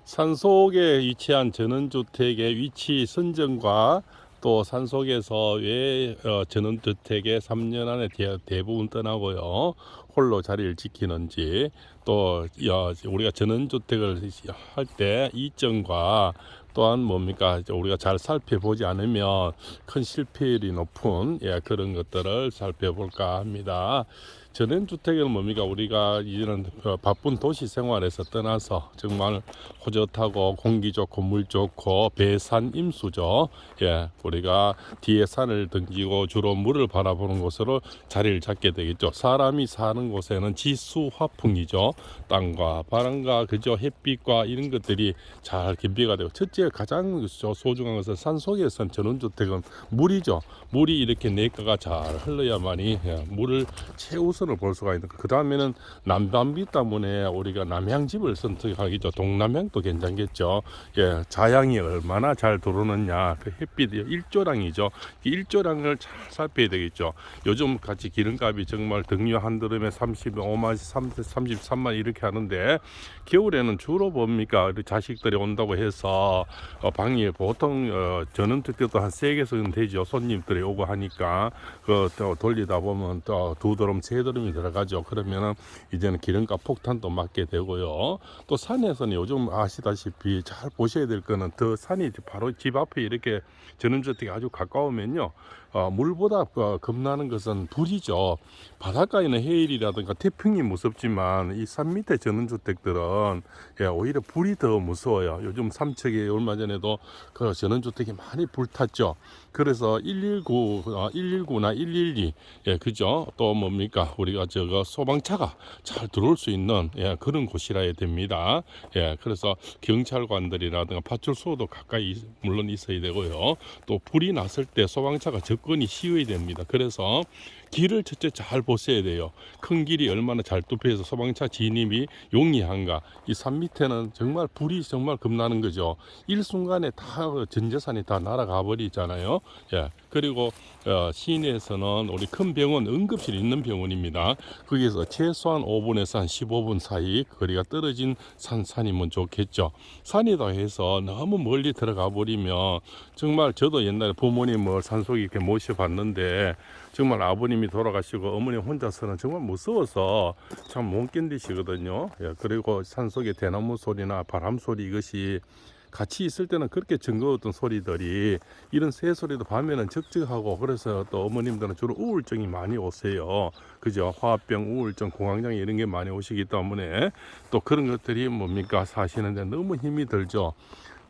산속에 위치한 전원주택의 위치 선정과 또 산속에서 왜 전원주택의 3년 안에 대부분 떠나고요 홀로 자리를 지키는지, 또 우리가 전원주택을 할 때 이점과 또한 뭡니까, 우리가 잘 살펴보지 않으면 큰 실패율이 높은 그런 것들을 살펴볼까 합니다. 전원주택은 뭡니까, 우리가 이제는 바쁜 도시 생활에서 떠나서 정말 호젓하고 공기 좋고 물 좋고 배산 임수죠. 우리가 뒤에 산을 등지고 주로 물을 바라보는 곳으로 자리를 잡게 되겠죠. 사람이 사는 곳에는 지수화풍이죠. 땅과 바람과 그죠, 햇빛과 이런 것들이 잘 겸비가 되고, 첫째 가장 소중한 것은 산속에선 전원주택은 물이죠. 물이 이렇게 내과가 잘 흘러야만이 물을 최우선을 볼 수가 있는. 그 다음에는 난방비 때문에 우리가 남향집을 선택하겠죠. 동남향도 괜찮겠죠. 자양이 얼마나 잘 들어오느냐, 그 햇빛이 일조량이죠. 일조량을 잘 살펴야 되겠죠. 요즘 같이 기름값이 정말 등유 한 드럼에 35만 33만 이렇게 하는데, 겨울에는 주로 뭡니까, 자식들이 온다고 해서 방이 보통 전원주택도 한 3개씩은 되죠. 손님들이 오고 하니까 그 돌리다 보면 또 2드럼 3드럼이 들어가죠. 그러면은 이제는 기름값 폭탄도 맞게 되고요. 또 산에서는 요즘 아시다시피 잘 보셔야 될 거는, 더 산이 바로 집 앞에 이렇게 전원주택이 아주 가까우면요, 물보다 겁나는 것은 불이죠. 바닷가에는 해일이라든가 태풍이 무섭지만 이 산 밑에 전원주택들은 오히려 불이 더 무서워요. 요즘 삼척에 얼마 전에도 그 전원주택이 많이 불탔죠. 그래서 119나 112, 그죠? 또 뭡니까, 우리가 저거 소방차가 잘 들어올 수 있는 그런 곳이라 해야 됩니다. 그래서 경찰관들이라든가 파출소도 가까이 물론 있어야 되고요. 또 불이 났을 때 소방차가 접근이 쉬워야 됩니다. 그래서 길을 첫째 잘 보셔야 돼요. 큰 길이 얼마나 잘 뚫혀서 소방차 진입이 용이한가. 이 산 밑에는 정말 불이 정말 겁나는 거죠. 일순간에 다 전 재산이 다 날아가 버리잖아요. 그리고 시내에서는 우리 큰 병원, 응급실 있는 병원입니다. 거기에서 최소한 5분에서 한 15분 사이 거리가 떨어진 산이면 좋겠죠. 산이다 해서 너무 멀리 들어가 버리면, 정말 저도 옛날에 부모님을 산속에 이렇게 모셔봤는데, 정말 아버님이 돌아가시고 어머니 혼자서는 정말 무서워서 참 못 견디시거든요. 그리고 산속의 대나무 소리나 바람 소리, 이것이 같이 있을 때는 그렇게 즐거웠던 소리들이, 이런 새 소리도 밤에는 적적하고, 그래서 또 어머님들은 주로 우울증이 많이 오세요. 그죠? 화병, 우울증, 공황장 이런 게 많이 오시기 때문에, 또 그런 것들이 뭡니까, 사시는데 너무 힘이 들죠.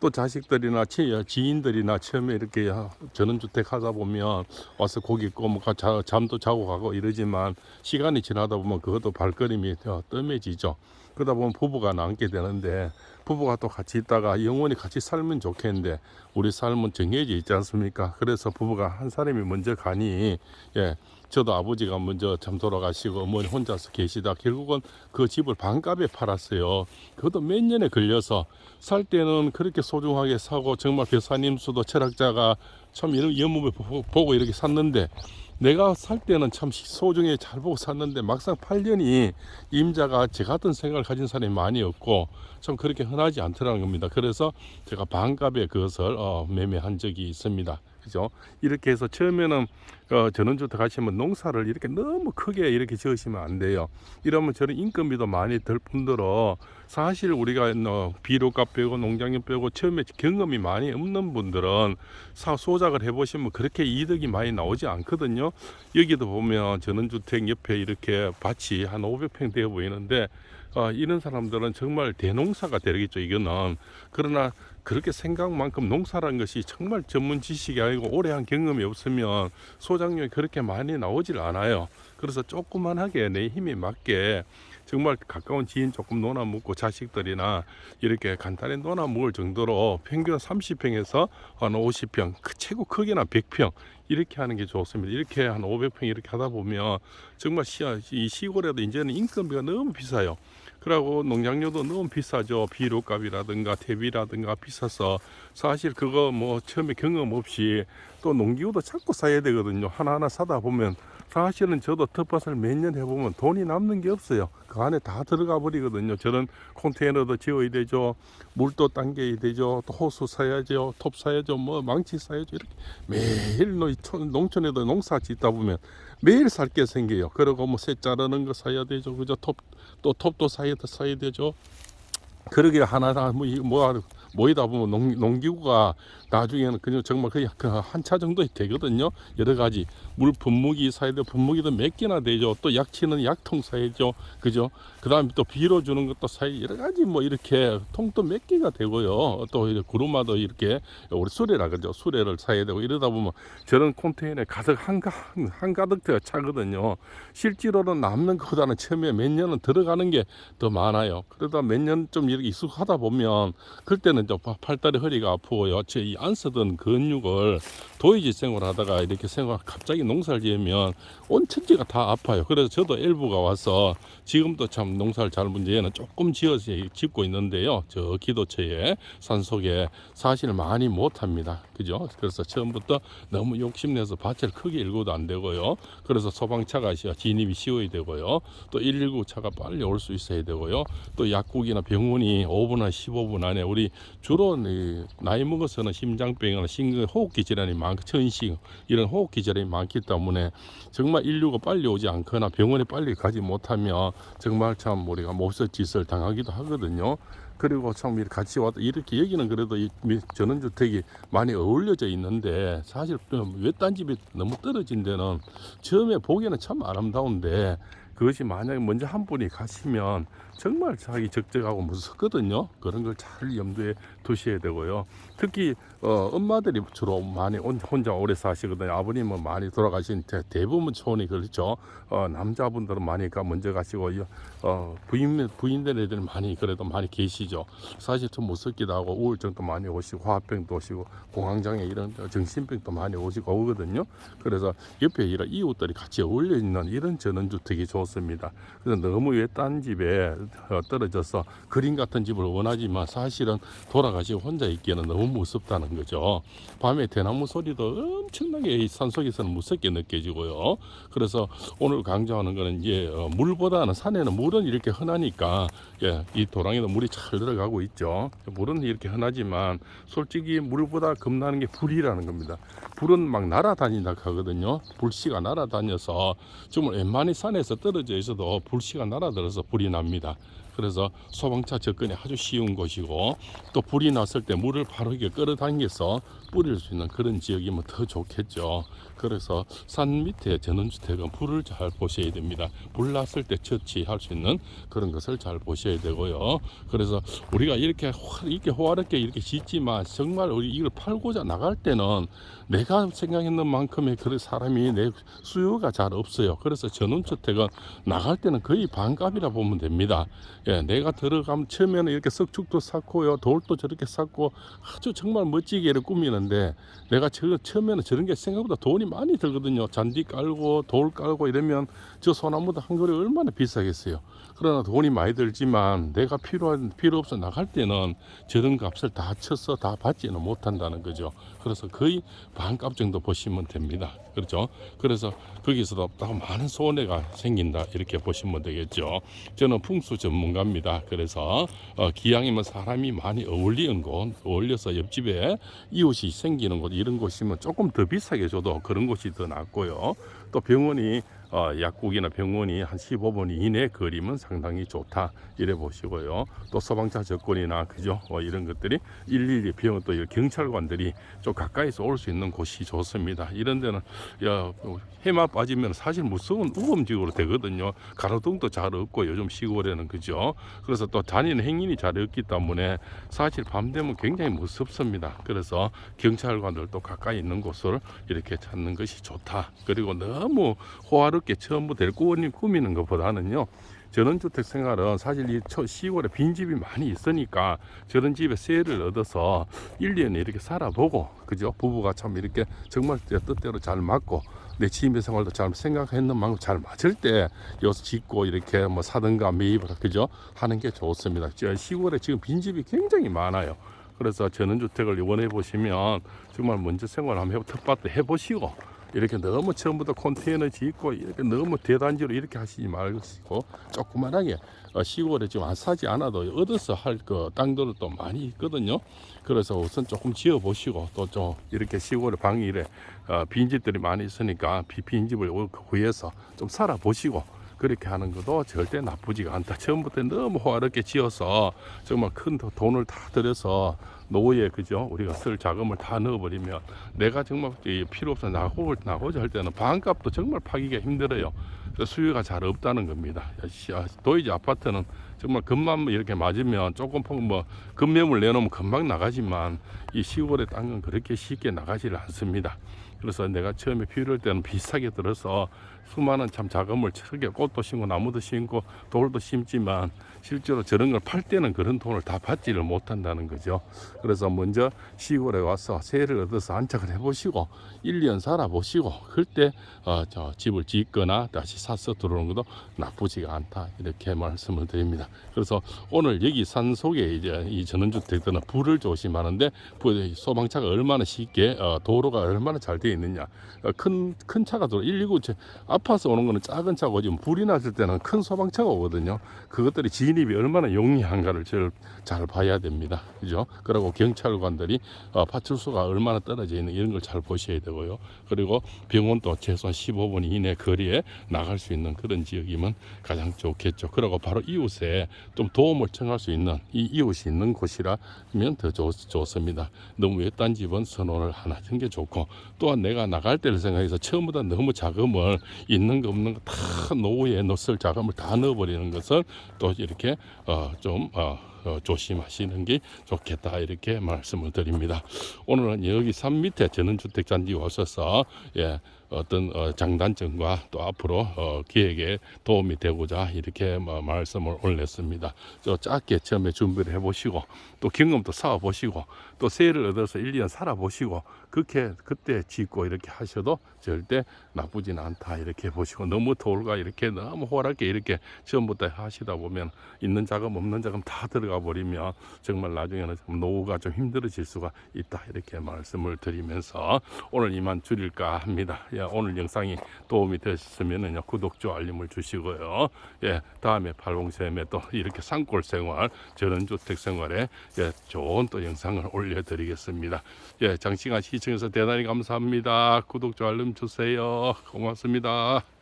또 자식들이나 지인들이나 처음에 이렇게 전원주택 하다 보면 와서 고기 구워 먹고 잠도 자고 가고 이러지만, 시간이 지나다 보면 그것도 발걸음이 뜸해지죠. 그러다 보면 부부가 남게 되는데, 부부가 또 같이 있다가 영원히 같이 살면 좋겠는데, 우리 삶은 정해져 있지 않습니까? 그래서 부부가 한 사람이 먼저 가니, 저도 아버지가 먼저 참 돌아가시고 어머니 혼자서 계시다 결국은 그 집을 반값에 팔았어요. 그것도 몇 년에 걸려서, 살 때는 그렇게 소중하게 사고 정말 배사님수도 철학자가 참 이런 연못을 보고 이렇게 샀는데, 내가 살 때는 참 소중히 잘 보고 샀는데, 막상 팔려니 임자가 제 같은 생각을 가진 사람이 많이 없고 참 그렇게 흔하지 않더라는 겁니다. 그래서 제가 반값에 그것을 매매한 적이 있습니다. 그죠? 이렇게 해서 처음에는 전원주택 하시면 농사를 이렇게 너무 크게 이렇게 지으시면 안 돼요. 이러면 저는 인건비도 많이 들 뿐더러, 사실 우리가 비료값 빼고 농장료 빼고 처음에 경험이 많이 없는 분들은 소작을 해보시면 그렇게 이득이 많이 나오지 않거든요. 여기도 보면 전원주택 옆에 이렇게 밭이 한 500평 되어 보이는데, 이런 사람들은 정말 대농사가 되겠죠, 이거는. 그러나 그렇게 생각만큼 농사라는 것이 정말 전문 지식이 아니고 오래 한 경험이 없으면 소작용이 그렇게 많이 나오질 않아요. 그래서 조그만하게 내 힘에 맞게 정말 가까운 지인 조금 논아 묻고 자식들이나 이렇게 간단히 논아 먹을 정도로 평균 30평에서 한 50평, 최고 크게나 100평 이렇게 하는 게 좋습니다. 이렇게 한 500평 이렇게 하다 보면 정말 이 시골에도 이제는 인건비가 너무 비싸요. 그리고 농장료도 너무 비싸죠. 비료값이라든가 퇴비라든가 비싸서, 사실 그거 뭐 처음에 경험 없이 또 농기구도 자꾸 사야 되거든요. 하나하나 사다 보면 사실은 저도 텃밭을 몇 년 해보면 돈이 남는 게 없어요. 그 안에 다 들어가 버리거든요. 저런 컨테이너도 지어야 되죠. 물도 당겨야 되죠. 또 호수 사야죠. 톱 사야죠. 뭐 망치 사야죠. 이렇게 매일 농촌에도 농사 짓다 보면 매일 살 게 생겨요. 그리고 뭐 새 자르는 거 사야 되죠. 그죠? 톱도 사야 되죠. 그러게 하나하나 모이다 보면 농기구가 나중에는 그냥 정말 거의 한 차 정도 되거든요. 여러 가지 물 분무기 사야 돼. 분무기도 몇 개나 되죠. 또 약치는 약통 사야죠. 그죠? 그 다음에 또 비료 주는 것도 사야 여러 가지 뭐 이렇게 통도 몇 개가 되고요. 또 이렇게 구루마도 이렇게 우리 수레라 그죠? 수레를 사야 되고 이러다 보면 저런 컨테이너에 가득 한가득 차거든요. 실제로는 남는 것보다는 처음에 몇 년은 들어가는 게 더 많아요. 그러다 몇 년 좀 이렇게 익숙하다 보면 그때는 좀 팔다리 허리가 아프고요. 이 안 쓰던 근육을 도의지 생활하다가 이렇게 갑자기 농사를 지으면 온 천지가 다 아파요. 그래서 저도 일부가 와서 지금도 참 농사를 잘 문제에는 조금 지어서 짓고 있는데요. 저 기도처에 산속에 사실 많이 못합니다. 그죠? 그래서 처음부터 너무 욕심내서 밭을 크게 일고도 안 되고요. 그래서 소방차가 진입이 쉬워야 되고요. 또 119 차가 빨리 올 수 있어야 되고요. 또 약국이나 병원이 5분이나 15분 안에 우리 주로 나이 먹어서는 심장병이나 호흡기 질환이 많고 천식 이런 호흡기 질환이 많기 때문에 정말 119가 빨리 오지 않거나 병원에 빨리 가지 못하면 정말 참 우리가 못쓸 짓을 당하기도 하거든요. 그리고 참 이렇게 같이 왔다 이렇게 여기는 그래도 이 전원주택이 많이 어울려져 있는데 사실 외딴 집이 너무 떨어진 데는 처음에 보기에는 참 아름다운데 그것이 만약에 먼저 한 분이 가시면 정말 자기 적적하고 무섭거든요. 그런 걸 잘 염두에 두셔야 되고요. 특히 엄마들이 주로 많이 혼자 오래 사시거든요. 아버님은 많이 돌아가신 대부분 촌이 그렇죠. 남자분들은 많이 먼저 가시고 부인들 애들 많이 그래도 많이 계시죠. 사실 좀 무섭기도 하고 우울증도 많이 오시고 화병도 오시고 공황장애 이런 정신병도 많이 오시고 오거든요. 그래서 옆에 이런 이웃들이 같이 어울려 있는 이런 전원주택이 좋습니다. 그래서 너무 외딴 집에 떨어져서 그림 같은 집을 원하지만 사실은 돌아가시고 혼자 있기에는 너무 무섭다는 거죠. 밤에 대나무 소리도 엄청나게 이 산속에서는 무섭게 느껴지고요. 그래서 오늘 강조하는 거는 이제 물보다는 산에는 물은 이렇게 흔하니까 이 도랑에도 물이 잘 들어가고 있죠. 물은 이렇게 흔하지만 솔직히 물보다 겁나는 게 불이라는 겁니다. 불은 막 날아다닌다 하거든요. 불씨가 날아다녀서 정말 웬만히 산에서 떨어져 있어도 불씨가 날아들어서 불이 납니다. 그래서 소방차 접근이 아주 쉬운 곳이고 또 불이 났을 때 물을 바로 이렇게 끌어당겨서 뿌릴 수 있는 그런 지역이면 더 좋겠죠. 그래서 산 밑에 전원주택은 불을 잘 보셔야 됩니다. 불 났을 때 처치할 수 있는 그런 것을 잘 보셔야 되고요. 그래서 우리가 이렇게 호화롭게 이렇게 짓지만 정말 우리 이걸 팔고자 나갈 때는 내가 생각했는 만큼의 그런 사람이 내 수요가 잘 없어요. 그래서 전원주택은 나갈 때는 거의 반값이라 보면 됩니다. 내가 들어가면 처음에는 이렇게 석축도 쌓고요, 돌도 저렇게 쌓고 아주 정말 멋지게 꾸미는데 내가 처음에는 저런 게 생각보다 돈이 많이 들거든요. 잔디 깔고 돌 깔고 이러면 저 소나무도 한 그루 얼마나 비싸겠어요. 그러나 돈이 많이 들지만 내가 필요 없어 나갈 때는 저런 값을 다 쳐서 다 받지는 못한다는 거죠. 그래서 거의 반값 정도 보시면 됩니다. 그렇죠? 그래서 거기서도 또 많은 손해가 생긴다 이렇게 보시면 되겠죠. 저는 풍수 전문가입니다. 그래서 기왕이면 사람이 많이 어울리는 곳, 어울려서 옆집에 이웃이 생기는 곳 이런 곳이면 조금 더 비싸게 줘도 그런 곳이 더 낫고요. 또 병원이 약국이나 병원이 한 15분 이내 거리면 상당히 좋다 이래 보시고요. 또 소방차 접근이나 그죠 이런 것들이 112 병원 또 경찰관들이 좀 가까이서 올 수 있는 곳이 좋습니다. 이런 데는 해마 빠지면 사실 무서운 우범지구로 되거든요. 가로등도 잘 없고 요즘 시골에는 그죠. 그래서 또 다니는 행인이 잘 없기 때문에 사실 밤 되면 굉장히 무섭습니다. 그래서 경찰관들도 가까이 있는 곳을 이렇게 찾는 것이 좋다. 그리고 너무 호화롭게 처음부터 꾸미는 것보다는요. 전원주택 생활은 사실 이 시골에 빈집이 많이 있으니까 저런 집에 세를 얻어서 1년 이렇게 살아보고 그죠 부부가 참 이렇게 정말 뜻대로 잘 맞고 내 취미 생활도 잘 생각했는 만큼 잘 맞을 때 여기서 짓고 이렇게 뭐 사든가 매입을 그죠 하는 게 좋습니다. 시골에 지금 빈집이 굉장히 많아요. 그래서 전원주택을 원해 보시면 정말 먼저 생활 한번 텃밭도 해보시고 이렇게 너무 처음부터 컨테이너 짓고 이렇게 너무 대단지로 이렇게 하시지 말고 조그만하게 시골에 좀 안 사지 않아도 얻어서 할 그 땅들은 또 많이 있거든요. 그래서 우선 조금 지어 보시고 또 좀 이렇게 시골에 방일에 빈집들이 많이 있으니까 빈집을 구해서 좀 살아 보시고 그렇게 하는 것도 절대 나쁘지가 않다. 처음부터 너무 호화롭게 지어서 정말 큰 돈을 다 들여서 노후에 그죠? 우리가 쓸 자금을 다 넣어버리면 내가 정말 필요 없어 나고자 할 때는 반값도 정말 파기가 힘들어요. 수요가 잘 없다는 겁니다. 도이지 아파트는 정말 금만 이렇게 맞으면 조금 뭐 금매물 내놓으면 금방 나가지만 이 시골의 땅은 그렇게 쉽게 나가지를 않습니다. 그래서 내가 처음에 필요할 때는 비싸게 들어서 수많은 참 자금을 크게 꽃도 심고 나무도 심고 돌도 심지만 실제로 저런 걸 팔 때는 그런 돈을 다 받지를 못한다는 거죠. 그래서 먼저 시골에 와서 세를 얻어서 안착을 해보시고 1년 살아보시고 그때 저 집을 짓거나 다시 사서 들어오는 것도 나쁘지가 않다 이렇게 말씀을 드립니다. 그래서 오늘 여기 산 속에 이제 이 전원주택들은 불을 조심하는데 소방차가 얼마나 쉽게 도로가 얼마나 잘 되어 있느냐 큰 차가 들어 119 아파서 오는 거는 작은 차고 오지 불이 났을 때는 큰 소방차가 오거든요. 그것들이 진입이 얼마나 용이한가를 잘 봐야 됩니다. 그죠? 그리고 경찰관들이 파출소가 얼마나 떨어져 있는 이런 걸 잘 보셔야 되고요. 그리고 병원도 최소한 15분 이내 거리에 나갈 수 있는 그런 지역이면 가장 좋겠죠. 그리고 바로 이웃에 좀 도움을 청할 수 있는 이 이웃이 있는 곳이라면 더 좋습니다. 너무 외딴 집은 선호를 안 하는 게 좋고 또한 내가 나갈 때를 생각해서 처음보다 너무 자금을 있는 거 없는 거 다 노후에 넣을 자금을 다 넣어버리는 것은 또 이렇게 조심하시는 게 좋겠다 이렇게 말씀을 드립니다. 오늘은 여기 산 밑에 전원주택 잔디에 오셔서 어떤 장단점과 또 앞으로 기획에 도움이 되고자 이렇게 말씀을 올렸습니다. 짧게 처음에 준비를 해보시고 또 경험도 쌓아보시고 또 세를 얻어서 1년 살아보시고 그때 짓고 이렇게 하셔도 절대 나쁘진 않다 이렇게 보시고 너무 돌과 이렇게 너무 호락하게 이렇게 처음부터 하시다 보면 있는 자금 없는 자금 다 들어가 버리면 정말 나중에는 노후가 좀 힘들어질 수가 있다 이렇게 말씀을 드리면서 오늘 이만 줄일까 합니다. 오늘 영상이 도움이 되셨으면 구독, 좋아요, 알림을 주시고요. 다음에 팔봉샘에 또 이렇게 산골 생활, 전원주택 생활에 좋은 또 영상을 올려드리겠습니다. 장시간 시청해서 대단히 감사합니다. 구독, 좋아요, 알림 주세요. 고맙습니다.